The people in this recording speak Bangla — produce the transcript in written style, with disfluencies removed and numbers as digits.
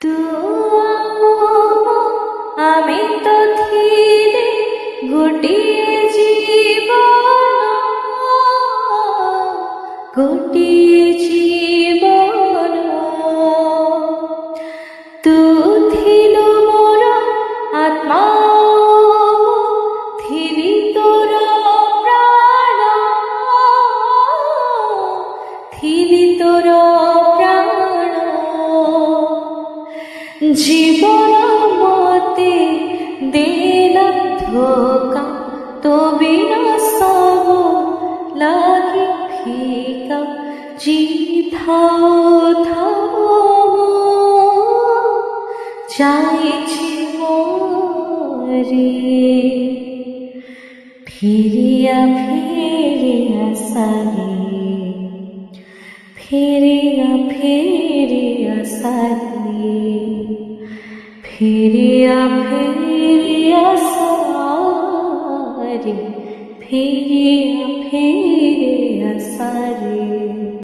তু আমি তো ধীরে গোটিয়ে জীবন তু থিল মোর আত্মা থিলি তোর প্রাণ থিলি তোর প্রাণ জীবন মতে দেলা ধোকা তো বিনা সব লাগে ফিকা জিথাও চাইছি মোরে ফিরিয়া ফিরিয়া সারে ফিরিয়া ফিরিয়া সারে ফিরিয়া ফিরিয়া সারে ফিরিয়া ফিরিয়া সারে।